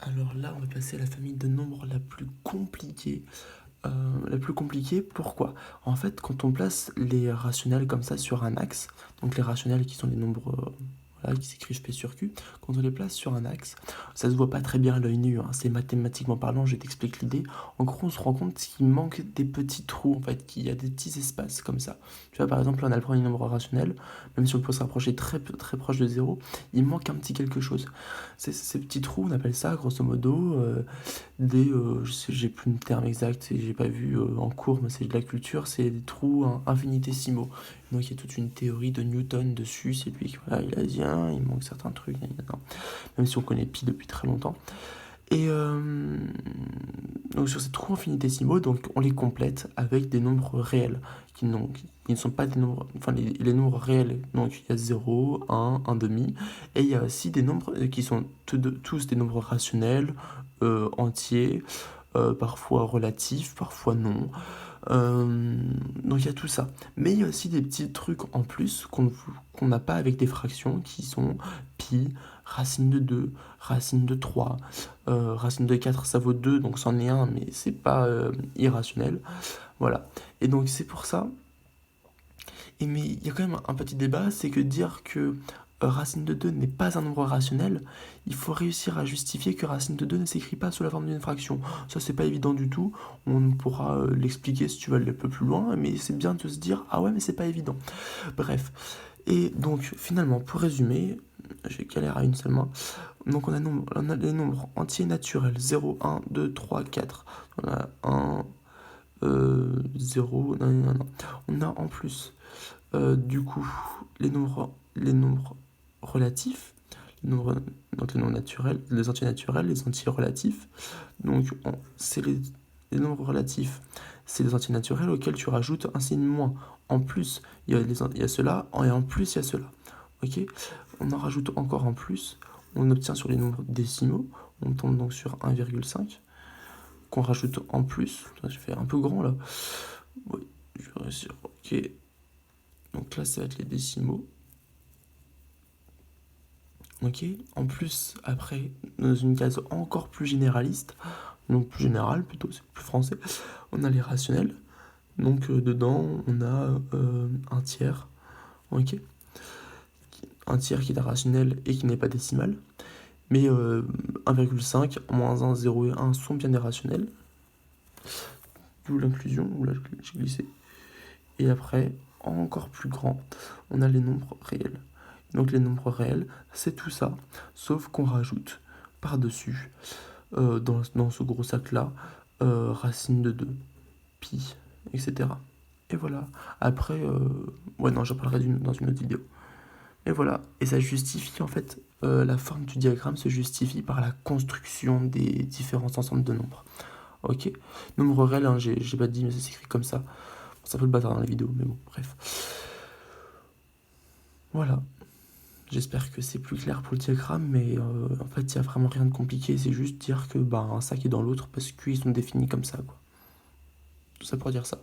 Alors là, on va passer à la famille de nombres la plus compliquée. Pourquoi? En fait, quand on place les rationnels comme ça sur un axe, donc les rationnels qui sont les nombres voilà, qui s'écrivent P sur Q, quand on les place sur un axe, ça se voit pas très bien à l'œil nu, hein, c'est mathématiquement parlant, je t'explique l'idée. En gros, on se rend compte qu'il manque des petits trous, en fait, qu'il y a des petits espaces comme ça. Tu vois, par exemple, là, on a le premier nombre rationnel, même si on peut se rapprocher très proche de zéro, il manque un petit quelque chose. Ces petits trous, on appelle ça, grosso modo, j'ai plus le terme exact, et j'ai pas vu en cours, mais c'est de la culture, c'est des trous infinitésimaux. Donc il y a toute une théorie de Newton dessus, c'est lui qui voilà, il a dit, hein, il manque certains trucs, même si on connaît pi depuis très longtemps. Et donc sur ces trous infinitésimaux, donc on les complète avec des nombres réels, qui ne sont pas des nombres, enfin les nombres réels, donc il y a 0, 1 demi, et il y a aussi des nombres qui sont tous des nombres rationnels, entiers, parfois relatifs, parfois non. Donc il y a tout ça. Mais il y a aussi des petits trucs en plus qu'on n'a pas avec des fractions qui sont pi, racine de 2, racine de 3, racine de 4 ça vaut 2 donc c'en est un mais c'est pas irrationnel. Voilà. Et donc c'est pour ça. Et mais il y a quand même un petit débat, c'est que dire que racine de 2 n'est pas un nombre rationnel, il faut réussir à justifier que racine de 2 ne s'écrit pas sous la forme d'une fraction. Ça, c'est pas évident du tout. On pourra l'expliquer si tu veux aller un peu plus loin, mais c'est bien de se dire ah ouais, mais c'est pas évident. Bref. Et donc, finalement, pour résumer, j'ai galère à une seule main. Donc, on a les nombres entiers naturels 0, 1, 2, 3, 4. On a 1, 0, non, non, non. On a en plus du coup, les nombres relatifs, donc les nombres naturels, les entiers naturels, les entiers relatifs. Donc, c'est les nombres relatifs, c'est les entiers naturels auxquels tu rajoutes un signe moins. En plus, il y a cela, et en plus, il y a cela. Ok. On en rajoute encore en plus, on obtient sur les nombres décimaux, on tombe donc sur 1,5, qu'on rajoute en plus. J'ai fait un peu grand là. Oui, je vais réussir. Ok. Donc là, ça va être les décimaux. Ok. En plus, après, dans une case encore plus généraliste, donc plus générale plutôt, c'est plus français, on a les rationnels. Donc dedans, on a un tiers. Ok. Un tiers qui est rationnel et qui n'est pas décimal. Mais 1,5, moins 1, 0 et 1 sont bien des rationnels. D'où l'inclusion, où là j'ai glissé. Et après, encore plus grand, on a les nombres réels. Donc les nombres réels, c'est tout ça, sauf qu'on rajoute par-dessus, dans ce gros sac-là, racine de 2, pi, etc. Et voilà. Après, ouais, non, j'en parlerai dans une autre vidéo. Et voilà. Et ça justifie, en fait, la forme du diagramme se justifie par la construction des différents ensembles de nombres. Ok. Nombre réel, hein, j'ai pas dit, mais ça s'écrit comme ça. Bon, ça fait le bâtard dans la vidéo, mais bon, bref. Voilà. J'espère que c'est plus clair pour le diagramme, mais en fait, il n'y a vraiment rien de compliqué. C'est juste dire que un sac est dans l'autre parce qu'ils sont définis comme ça, quoi. Tout ça pour dire ça.